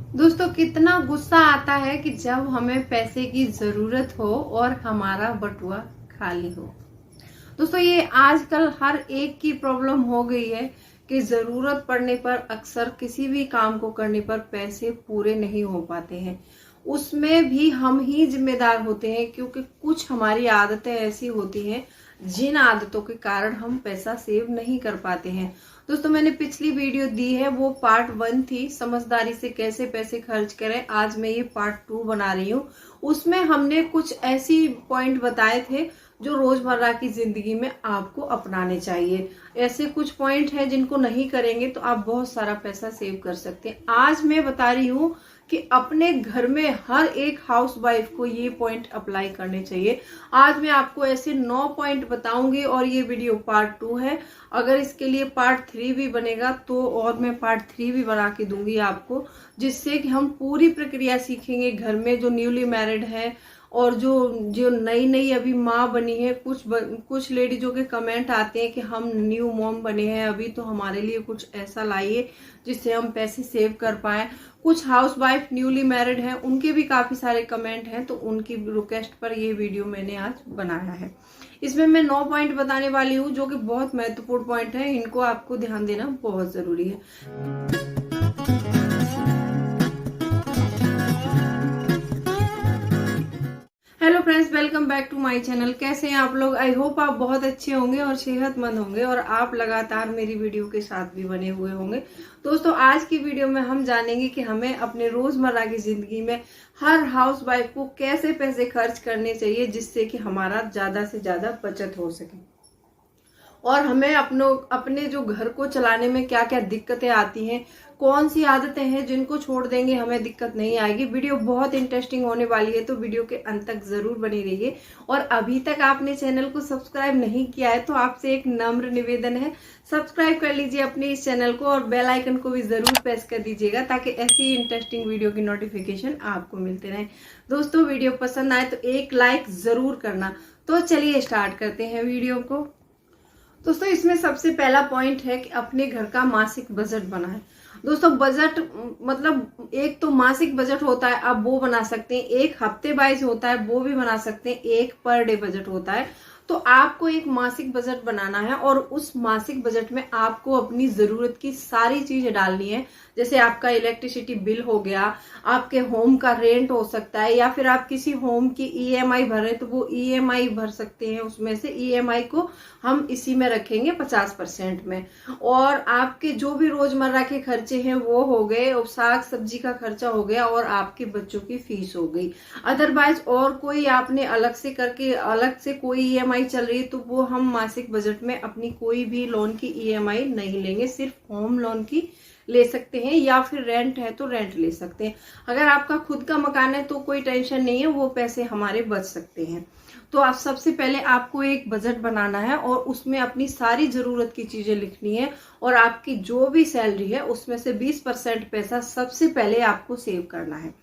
दोस्तों कितना गुस्सा आता है कि जब हमें पैसे की जरूरत हो और हमारा बटुआ खाली हो। दोस्तों ये आजकल हर एक की प्रॉब्लम हो गई है कि जरूरत पड़ने पर अक्सर किसी भी काम को करने पर पैसे पूरे नहीं हो पाते हैं। उसमें भी हम ही जिम्मेदार होते हैं क्योंकि कुछ हमारी आदतें ऐसी होती हैं जिन आदतों के कारण हम पैसा सेव नहीं कर पाते हैं। दोस्तों मैंने पिछली वीडियो दी है, वो पार्ट 1 थी, समझदारी से कैसे पैसे खर्च करें। आज मैं ये पार्ट 2 बना रही हूँ। उसमें हमने कुछ ऐसी पॉइंट बताए थे जो रोजमर्रा की जिंदगी में आपको अपनाने चाहिए। ऐसे कुछ पॉइंट हैं जिनको नहीं करेंगे तो आप बहुत सारा पैसा सेव कर सकते हैं। आज मैं बता रही हूँ कि अपने घर में हर एक हाउस वाइफ को ये पॉइंट अप्लाई करने चाहिए। आज मैं आपको ऐसे 9 पॉइंट बताऊंगी और ये वीडियो पार्ट 2 है। अगर इसके लिए पार्ट 3 भी बनेगा तो और मैं पार्ट 3 भी बना के दूंगी आपको, जिससे कि हम पूरी प्रक्रिया सीखेंगे। घर में जो न्यूली मैरिड है और जो जो नई नई अभी माँ बनी है, कुछ लेडीजों के कमेंट आते हैं कि हम न्यू मॉम बने हैं अभी, तो हमारे लिए कुछ ऐसा लाइए जिससे हम पैसे सेव कर पाए। कुछ हाउस वाइफ न्यूली मैरिड हैं, उनके भी काफी सारे कमेंट हैं, तो उनकी रिक्वेस्ट पर ये वीडियो मैंने आज बनाया है। इसमें मैं 9 पॉइंट बताने वाली हूँ जो कि बहुत महत्वपूर्ण पॉइंट है। इनको आपको ध्यान देना बहुत जरूरी है। Hello friends, welcome back to my channel. कैसे हैं आप लोग? आई होप आप बहुत अच्छे होंगे और सेहतमंद होंगे और आप लगातार मेरी वीडियो के साथ भी बने हुए होंगे। दोस्तों आज की वीडियो में हम जानेंगे कि हमें अपने रोजमर्रा की जिंदगी में हर हाउस वाइफ को कैसे पैसे खर्च करने चाहिए जिससे कि हमारा ज्यादा से ज्यादा बचत हो सके और हमें अपने जो घर को चलाने में क्या क्या दिक्कतें आती हैं, कौन सी आदतें हैं जिनको छोड़ देंगे हमें दिक्कत नहीं आएगी। वीडियो बहुत इंटरेस्टिंग होने वाली है, तो वीडियो के अंत तक जरूर बनी रहिए। और अभी तक आपने चैनल को सब्सक्राइब नहीं किया है तो आपसे एक नम्र निवेदन है, सब्सक्राइब कर लीजिए अपने इस चैनल को और बेल आइकन को भी जरूर प्रेस कर दीजिएगा ताकि ऐसी इंटरेस्टिंग वीडियो की नोटिफिकेशन आपको मिलते रहे। दोस्तों वीडियो पसंद आए तो एक लाइक जरूर करना। तो चलिए स्टार्ट करते हैं वीडियो को। दोस्तों इसमें सबसे पहला पॉइंट है कि अपने घर का मासिक बजट बनाएं। दोस्तों बजट मतलब एक तो मासिक बजट होता है, आप वो बना सकते हैं। एक हफ्ते वाइज होता है, वो भी बना सकते हैं। एक पर डे बजट होता है। तो आपको एक मासिक बजट बनाना है और उस मासिक बजट में आपको अपनी जरूरत की सारी चीजें डालनी है। जैसे आपका इलेक्ट्रिसिटी बिल हो गया, आपके होम का रेंट हो सकता है, या फिर आप किसी होम की ईएमआई भर रहे हैं तो वो ईएमआई भर सकते हैं। उसमें से ईएमआई को हम इसी में रखेंगे 50% में। और आपके जो भी रोजमर्रा के खर्चे हैं वो हो गए, और साग सब्जी का खर्चा हो गया और आपके बच्चों की फीस हो गई। अदरवाइज और कोई आपने अलग से करके अलग से कोई ईएमआई चल रही है तो वो हम मासिक बजट में अपनी कोई भी लोन की ईएमआई नहीं लेंगे, सिर्फ होम लोन की ले सकते हैं, या फिर रेंट है तो रेंट ले सकते हैं। अगर आपका खुद का मकान है तो कोई टेंशन नहीं है, वो पैसे हमारे बच सकते हैं। तो आप सबसे पहले आपको एक बजट बनाना है और उसमें अपनी सारी जरूरत की चीजें लिखनी है और आपकी जो भी सैलरी है उसमें से 20% पैसा सबसे पहले आपको सेव करना है।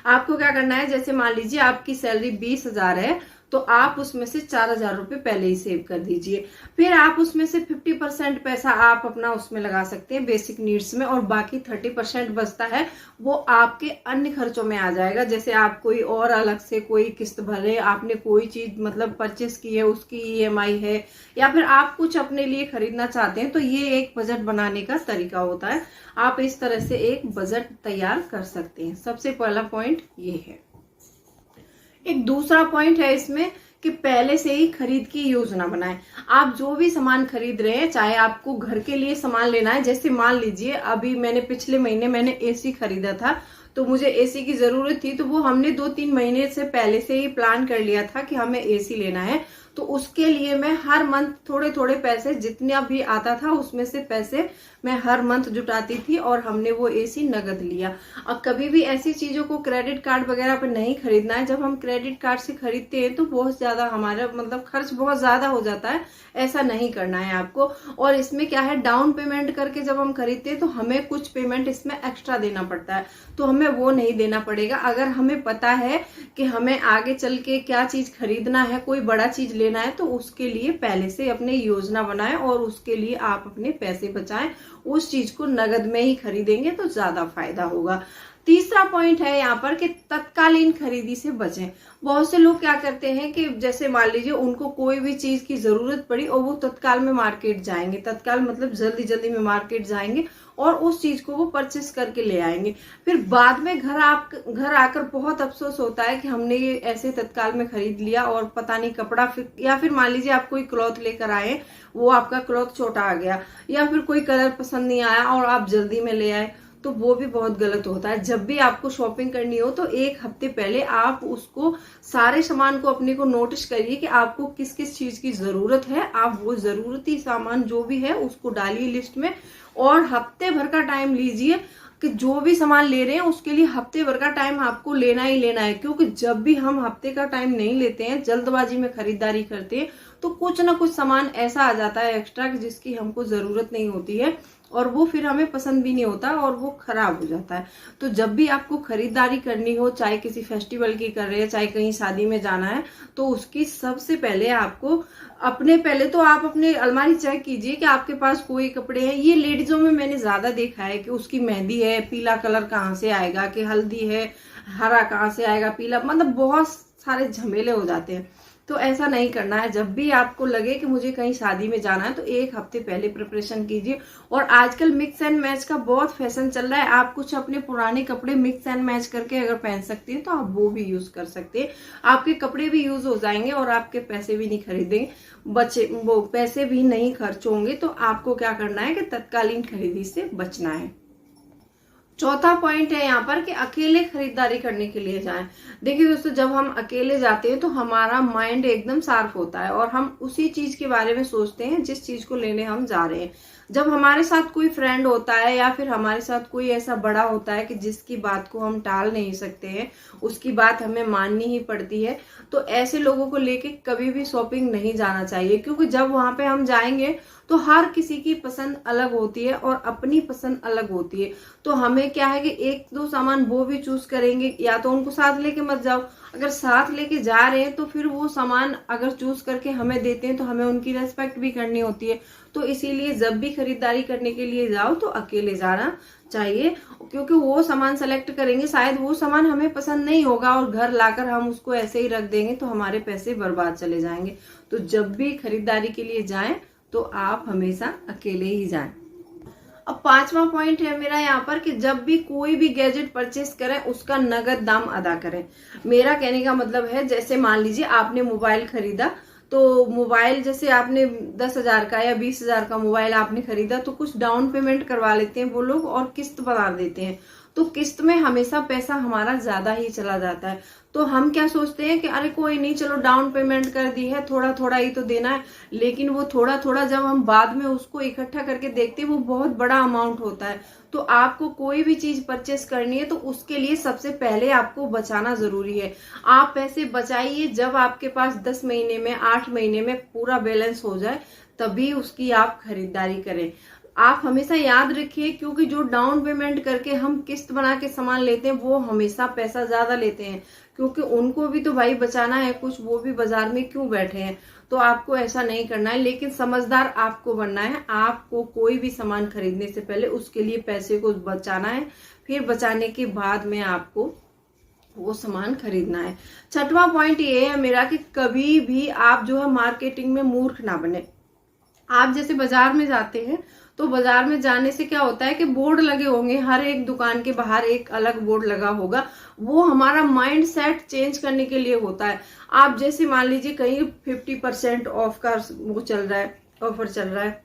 आपको क्या करना है, जैसे मान लीजिए आपकी सैलरी 20,000 है तो आप उसमें से 4,000 रुपए पहले ही सेव कर दीजिए। फिर आप उसमें से 50% पैसा आप अपना उसमें लगा सकते हैं बेसिक नीड्स में, और बाकी 30% बचता है वो आपके अन्य खर्चों में आ जाएगा। जैसे आप कोई और अलग से कोई किस्त भरे, आपने कोई चीज मतलब परचेस की है, उसकी ईएमआई है, या फिर आप कुछ अपने लिए खरीदना चाहते हैं, तो ये एक बजट बनाने का तरीका होता है। आप इस तरह से एक बजट तैयार कर सकते हैं। सबसे पहला पॉइंट ये है। एक दूसरा पॉइंट है इसमें कि पहले से ही खरीद की योजना बनाएं। आप जो भी सामान खरीद रहे हैं, चाहे आपको घर के लिए सामान लेना है, जैसे मान लीजिए अभी मैंने पिछले महीने मैंने एसी खरीदा था, तो मुझे एसी की जरूरत थी, तो वो हमने 2-3 महीने से पहले से ही प्लान कर लिया था कि हमें एसी लेना है। तो उसके लिए मैं हर मंथ थोड़े थोड़े पैसे जितना भी आता था उसमें से पैसे मैं हर मंथ जुटाती थी और हमने वो एसी नगद लिया। अब कभी भी ऐसी चीजों को क्रेडिट कार्ड वगैरह पे नहीं खरीदना है। जब हम क्रेडिट कार्ड से खरीदते हैं तो बहुत ज्यादा हमारा मतलब खर्च बहुत ज्यादा हो जाता है, ऐसा नहीं करना है आपको। और इसमें क्या है, डाउन पेमेंट करके जब हम खरीदते हैं तो हमें कुछ पेमेंट इसमें एक्स्ट्रा देना पड़ता है, तो हमें वो नहीं देना पड़ेगा। अगर हमें पता है कि हमें आगे चल के क्या चीज खरीदना है, कोई बड़ा चीज लेना है तो उसके लिए पहले से अपने योजना बनाएं और उसके लिए आप अपने पैसे बचाएं। उस चीज को नगद में ही खरीदेंगे तो ज्यादा फायदा होगा। तीसरा पॉइंट है यहाँ पर कि तत्कालीन खरीदी से बचें। बहुत से लोग क्या करते हैं कि जैसे मान लीजिए उनको कोई भी चीज की जरूरत पड़ी और वो तत्काल में मार्केट जाएंगे, तत्काल मतलब जल्दी जल्दी में मार्केट जाएंगे और उस चीज को वो परचेस करके ले आएंगे। फिर बाद में घर आकर बहुत अफसोस होता है कि हमने ये ऐसे तत्काल में खरीद लिया और पता नहीं कपड़ा या फिर मान लीजिए आप कोई क्लॉथ लेकर आए, वो आपका क्लॉथ छोटा आ गया, या फिर कोई कलर पसंद नहीं आया और आप जल्दी में ले आए, तो वो भी बहुत गलत होता है। जब भी आपको शॉपिंग करनी हो तो एक हफ्ते पहले आप उसको सारे सामान को अपने को नोटिस करिए कि आपको किस किस चीज की जरूरत है। आप वो जरूरती सामान जो भी है उसको डालिए लिस्ट में और हफ्ते भर का टाइम लीजिए कि जो भी सामान ले रहे हैं उसके लिए हफ्ते भर का टाइम आपको लेना ही लेना है। क्योंकि जब भी हम हफ्ते का टाइम नहीं लेते हैं, जल्दबाजी में खरीदारी करते हैं, तो कुछ ना कुछ सामान ऐसा आ जाता है एक्स्ट्रा जिसकी हमको जरूरत नहीं होती है और वो फिर हमें पसंद भी नहीं होता और वो खराब हो जाता है। तो जब भी आपको खरीदारी करनी हो, चाहे किसी फेस्टिवल की कर रहे हैं, चाहे कहीं शादी में जाना है, तो उसकी सबसे पहले आपको पहले तो आप अपने अलमारी चेक कीजिए कि आपके पास कोई कपड़े हैं। ये लेडीजों में मैंने ज्यादा देखा है कि उसकी मेहंदी है, पीला कलर कहाँ से आएगा, कि हल्दी है, हरा कहाँ से आएगा, पीला, मतलब बहुत सारे झमेले हो जाते हैं। तो ऐसा नहीं करना है। जब भी आपको लगे कि मुझे कहीं शादी में जाना है तो एक हफ्ते पहले प्रिपरेशन कीजिए। और आजकल मिक्स एंड मैच का बहुत फैशन चल रहा है। आप कुछ अपने पुराने कपड़े मिक्स एंड मैच करके अगर पहन सकते हैं तो आप वो भी यूज कर सकते हैं। आपके कपड़े भी यूज हो जाएंगे और आपके पैसे भी नहीं खरीदेंगे, वो पैसे भी नहीं खर्च होंगे। तो आपको क्या करना है कि तत्कालीन खरीदी से बचना है। चौथा पॉइंट है यहाँ पर कि अकेले खरीदारी करने के लिए जाएं। देखिए दोस्तों, जब हम अकेले जाते हैं तो हमारा माइंड एकदम शार्प होता है और हम उसी चीज के बारे में सोचते हैं जिस चीज को लेने हम जा रहे हैं। जब हमारे साथ कोई फ्रेंड होता है या फिर हमारे साथ कोई ऐसा बड़ा होता है कि जिसकी बात को हम टाल नहीं सकते हैं, उसकी बात हमें माननी ही पड़ती है, तो ऐसे लोगों को लेके कभी भी शॉपिंग नहीं जाना चाहिए। क्योंकि जब वहां पे हम जाएंगे तो हर किसी की पसंद अलग होती है और अपनी पसंद अलग होती है। तो हमें क्या है कि एक दो सामान वो भी चूज करेंगे, या तो उनको साथ लेके मत जाओ। अगर साथ लेके जा रहे हैं तो फिर वो सामान अगर चूज करके हमें देते हैं तो हमें उनकी रेस्पेक्ट भी करनी होती है। तो इसीलिए जब भी खरीदारी करने के लिए जाओ तो अकेले जाना चाहिए। क्योंकि वो सामान सेलेक्ट करेंगे, शायद वो सामान हमें पसंद नहीं होगा और घर लाकर हम उसको ऐसे ही रख देंगे तो हमारे पैसे बर्बाद चले जाएंगे। तो जब भी खरीदारी के लिए जाएं तो आप हमेशा अकेले ही जाएं। अब पांचवा पॉइंट है मेरा यहाँ पर कि जब भी कोई भी गैजेट परचेस करें उसका नगद दाम अदा करें। मेरा कहने का मतलब है, जैसे मान लीजिए आपने मोबाइल खरीदा, तो मोबाइल जैसे आपने 10,000 का या 20,000 का मोबाइल आपने खरीदा, तो कुछ डाउन पेमेंट करवा लेते हैं वो लोग और किस्त बना देते हैं। तो किस्त में हमेशा पैसा हमारा ज्यादा ही चला जाता है। तो हम क्या सोचते हैं कि अरे कोई नहीं, चलो डाउन पेमेंट कर दी है, थोड़ा थोड़ा ही तो देना है। लेकिन वो थोड़ा थोड़ा जब हम बाद में उसको इकट्ठा करके देखते हैं वो बहुत बड़ा अमाउंट होता है। तो आपको कोई भी चीज परचेस करनी है तो उसके लिए सबसे पहले आपको बचाना जरूरी है। आप पैसे बचाइए, जब आपके पास 10 महीने में 8 महीने में पूरा बैलेंस हो जाए तभी उसकी आप खरीदारी करें। आप हमेशा याद रखिए, क्योंकि जो डाउन पेमेंट करके हम किस्त बना के सामान लेते हैं वो हमेशा पैसा ज्यादा लेते हैं, क्योंकि उनको भी तो भाई बचाना है कुछ, वो भी बाजार में क्यों बैठे हैं। तो आपको ऐसा नहीं करना है। लेकिन समझदार आपको बनना है। आपको कोई भी सामान खरीदने से पहले उसके लिए पैसे को बचाना है, फिर बचाने के बाद में आपको वो सामान खरीदना है। छठवां पॉइंट ये है मेरा कि कभी भी आप जो है मार्केटिंग में मूर्ख ना बने। आप जैसे बाजार में जाते हैं तो बाजार में जाने से क्या होता है कि बोर्ड लगे होंगे, हर एक दुकान के बाहर एक अलग बोर्ड लगा होगा। वो हमारा माइंड सेट चेंज करने के लिए होता है। आप जैसे मान लीजिए कहीं 50% ऑफ का वो चल रहा है, ऑफर चल रहा है,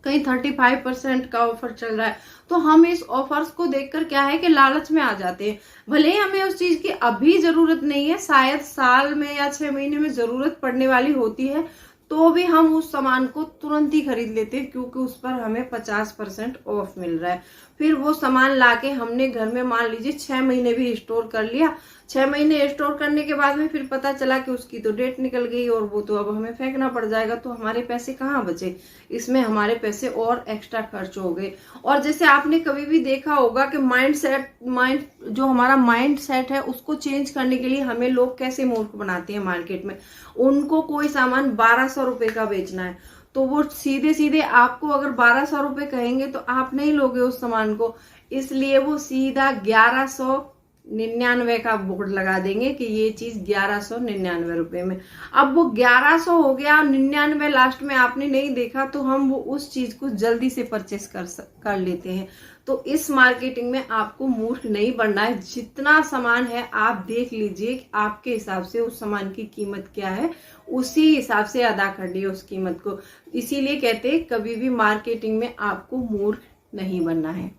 कहीं 35% का ऑफर चल रहा है, तो हम इस ऑफर्स को देखकर क्या है कि लालच में आ जाते हैं। भले ही हमें उस चीज की अभी जरूरत नहीं है, शायद साल में या 6 महीने में जरूरत पड़ने वाली होती है, तो भी हम उस सामान को तुरंत ही खरीद लेते हैं क्योंकि उस पर हमें 50% ऑफ मिल रहा है। फिर वो सामान लाके हमने घर में मान लीजिए 6 महीने भी स्टोर कर लिया। 6 महीने स्टोर करने के बाद में फिर पता चला कि उसकी तो डेट निकल गई और वो तो अब हमें फेंकना पड़ जाएगा। तो हमारे पैसे कहाँ बचे, इसमें हमारे पैसे और एक्स्ट्रा खर्च हो गए। और जैसे आपने कभी भी देखा होगा कि माइंड जो हमारा माइंड सेट है उसको चेंज करने के लिए हमें लोग कैसे मूर्ख बनाते हैं मार्केट में। उनको कोई सामान 1200 रुपए का बेचना है तो वो सीधे सीधे आपको अगर 1200 रुपए कहेंगे तो आप नहीं लोगे उस सामान को, इसलिए वो सीधा 1199 का बोर्ड लगा देंगे कि ये चीज 1199 रुपए में। अब वो 1100 हो गया, 99 लास्ट में आपने नहीं देखा तो हम वो उस चीज को जल्दी से परचेस कर लेते हैं। तो इस मार्केटिंग में आपको मूर्ख नहीं बनना है। जितना सामान है आप देख लीजिए कि आपके हिसाब से उस सामान की कीमत क्या है, उसी हिसाब से अदा कर लिए उस कीमत को। इसीलिए कहते हैं कभी भी मार्केटिंग में आपको मूर्ख नहीं बनना है।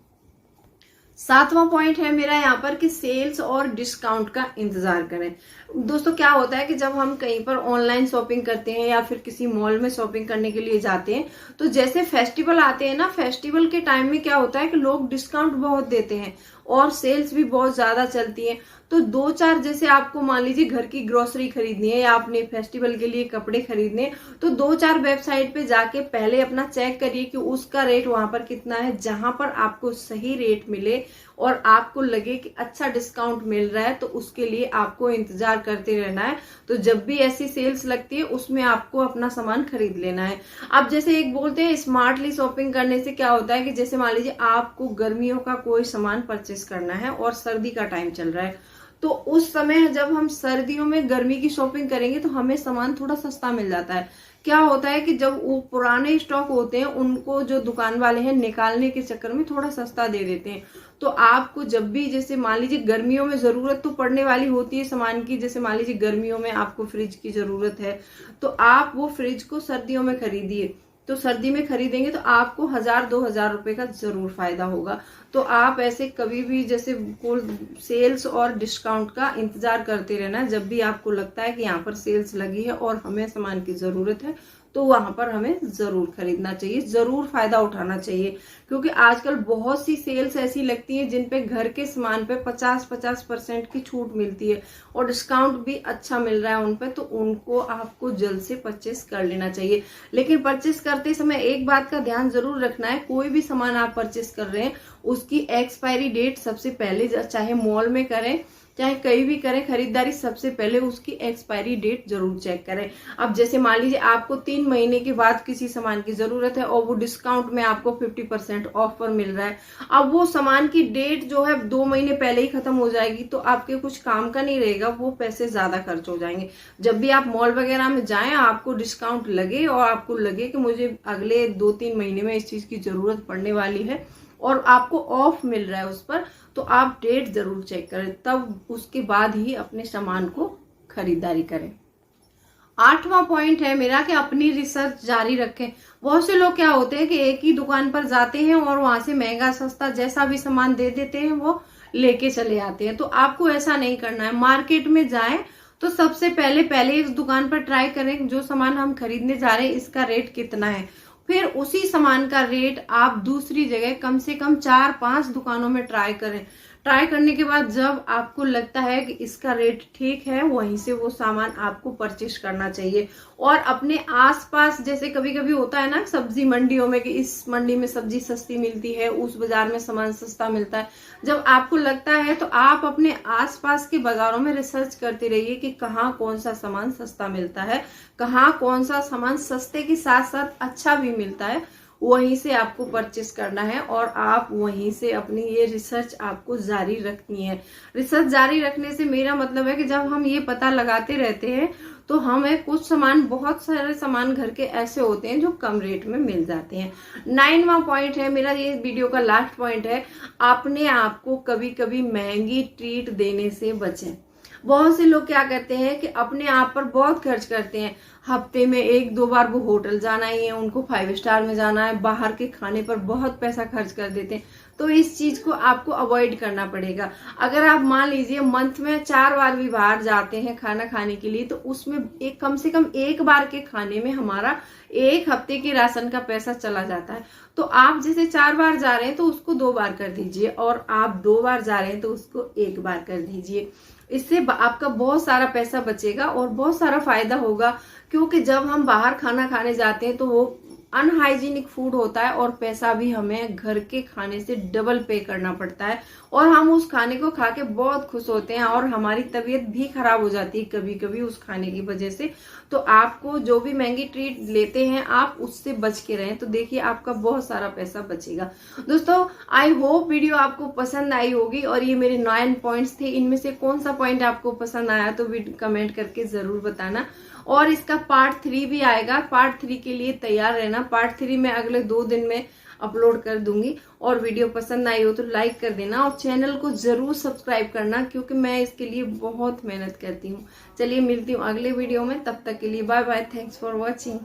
7वां पॉइंट है मेरा यहाँ पर कि सेल्स और डिस्काउंट का इंतजार करें। दोस्तों क्या होता है कि जब हम कहीं पर ऑनलाइन शॉपिंग करते हैं या फिर किसी मॉल में शॉपिंग करने के लिए जाते हैं तो जैसे फेस्टिवल आते हैं ना, फेस्टिवल के टाइम में क्या होता है कि लोग डिस्काउंट बहुत देते हैं और सेल्स भी बहुत ज्यादा चलती है। तो 2-4 जैसे आपको मान लीजिए घर की ग्रोसरी खरीदनी है या आपने फेस्टिवल के लिए कपड़े खरीदने, तो 2-4 वेबसाइट पे जाके पहले अपना चेक करिए कि उसका रेट वहां पर कितना है, जहां पर आपको सही रेट मिले और आपको लगे कि अच्छा डिस्काउंट मिल रहा है तो उसके लिए आपको इंतजार करते रहना है। तो जब भी ऐसी सेल्स लगती है उसमें आपको अपना सामान खरीद लेना है। अब जैसे एक बोलते हैं स्मार्टली शॉपिंग करने से क्या होता है कि जैसे मान लीजिए आपको गर्मियों का कोई सामान परचेस करना है और सर्दी का टाइम चल रहा है, तो उस समय जब हम सर्दियों में गर्मी की शॉपिंग करेंगे तो हमें सामान थोड़ा सस्ता मिल जाता है। क्या होता है कि जब वो पुराने स्टॉक होते हैं उनको जो दुकान वाले हैं निकालने के चक्कर में थोड़ा सस्ता दे देते हैं। तो आपको जब भी जैसे मान लीजिए गर्मियों में जरूरत तो पड़ने वाली होती है सामान की, जैसे मान लीजिए गर्मियों में आपको फ्रिज की जरूरत है तो आप वो फ्रिज को सर्दियों में खरीदिए। तो सर्दी में खरीदेंगे तो आपको 1000-2000 रुपए का जरूर फायदा होगा। तो आप ऐसे कभी भी जैसे सेल्स और डिस्काउंट का इंतजार करते रहना। जब भी आपको लगता है कि यहाँ पर सेल्स लगी है और हमें सामान की जरूरत है तो वहां पर हमें जरूर खरीदना चाहिए, जरूर फायदा उठाना चाहिए। क्योंकि आजकल बहुत सी सेल्स ऐसी लगती हैं जिन पे घर के सामान पे 50% की छूट मिलती है और डिस्काउंट भी अच्छा मिल रहा है उन पे, तो उनको आपको जल्द से परचेस कर लेना चाहिए। लेकिन परचेस करते समय एक बात का ध्यान जरूर रखना है, कोई भी सामान आप परचेस कर रहे हैं उसकी एक्सपायरी डेट सबसे पहले, चाहे मॉल में करें चाहे कहीं भी करें खरीदारी, सबसे पहले उसकी एक्सपायरी डेट जरूर चेक करें। अब जैसे मान लीजिए आपको 3 महीने के बाद किसी सामान की जरूरत है और वो डिस्काउंट में आपको 50% ऑफर मिल रहा है, अब वो सामान की डेट जो है 2 महीने पहले ही खत्म हो जाएगी तो आपके कुछ काम का नहीं रहेगा, वो पैसे ज्यादा खर्च हो जाएंगे। जब भी आप मॉल वगैरह में जाएं आपको डिस्काउंट लगे और आपको लगे कि मुझे अगले 2-3 महीने में इस चीज की जरूरत पड़ने वाली है और आपको ऑफ मिल रहा है उस पर, तो आप डेट जरूर चेक करें, तब उसके बाद ही अपने सामान को खरीदारी करें। 8वां पॉइंट है मेरा कि अपनी रिसर्च जारी रखें। बहुत से लोग क्या होते हैं कि एक ही दुकान पर जाते हैं और वहां से महंगा सस्ता जैसा भी सामान दे देते हैं वो लेके चले आते हैं। तो आपको ऐसा नहीं करना है। मार्केट में जाएं तो सबसे पहले इस दुकान पर ट्राई करें जो सामान हम खरीदने जा रहे हैं इसका रेट कितना है, फिर उसी सामान का रेट आप दूसरी जगह कम से कम 4-5 दुकानों में ट्राई करें। ट्राई करने के बाद जब आपको लगता है कि इसका रेट ठीक है, वहीं से वो सामान आपको परचेस करना चाहिए। और अपने आसपास जैसे कभी कभी होता है ना सब्जी मंडियों में कि इस मंडी में सब्जी सस्ती मिलती है, उस बाजार में सामान सस्ता मिलता है, जब आपको लगता है तो आप अपने आसपास के बाजारों में रिसर्च करते रहिए कि कहाँ कौन सा सामान सस्ता मिलता है, कहाँ कौन सा सामान सस्ते के साथ साथ अच्छा भी मिलता है, वहीं से आपको परचेस करना है और आप वहीं से अपनी ये रिसर्च आपको जारी रखनी है। रिसर्च जारी रखने से मेरा मतलब है कि जब हम ये पता लगाते रहते हैं तो हमें कुछ सामान, बहुत सारे सामान घर के ऐसे होते हैं जो कम रेट में मिल जाते हैं। 9वां पॉइंट है मेरा, ये वीडियो का लास्ट पॉइंट है, अपने आप को कभी कभी महंगी ट्रीट देने से बचें। बहुत से लोग क्या करते हैं कि अपने आप पर बहुत खर्च करते हैं। हफ्ते में 1-2 बार वो होटल जाना ही है, उनको 5 स्टार में जाना है, बाहर के खाने पर बहुत पैसा खर्च कर देते हैं। तो इस चीज को आपको अवॉइड करना पड़ेगा। अगर आप मान लीजिए मंथ में 4 बार भी बाहर जाते हैं खाना खाने के लिए, तो उसमें कम से कम 1 बार के खाने में हमारा 1 हफ्ते के राशन का पैसा चला जाता है। तो आप जैसे 4 बार जा रहे हैं तो उसको 2 बार कर दीजिए, और आप 2 बार जा रहे हैं तो उसको 1 बार कर दीजिए। इससे आपका बहुत सारा पैसा बचेगा और बहुत सारा फायदा होगा। क्योंकि जब हम बाहर खाना खाने जाते हैं तो वो अनहाइजीनिक फूड होता है और पैसा भी हमें घर के खाने से डबल पे करना पड़ता है और हम उस खाने को खा के बहुत खुश होते हैं और हमारी तबीयत भी खराब हो जाती है कभी कभी उस खाने की वजह से। तो आपको जो भी महंगी ट्रीट लेते हैं आप उससे बच के रहें, तो देखिए आपका बहुत सारा पैसा बचेगा। दोस्तों आई होप वीडियो आपको पसंद आई होगी और ये मेरे 9 पॉइंट्स थे, इनमें से कौन सा पॉइंट आपको पसंद आया तो कमेंट करके जरूर बताना। और इसका पार्ट 3 भी आएगा, पार्ट 3 के लिए तैयार रहना। पार्ट 3 मैं अगले 2 दिन में अपलोड कर दूंगी और वीडियो पसंद आई हो तो लाइक कर देना और चैनल को जरूर सब्सक्राइब करना क्योंकि मैं इसके लिए बहुत मेहनत करती हूँ। चलिए मिलती हूँ अगले वीडियो में, तब तक के लिए bye bye, thanks for watching.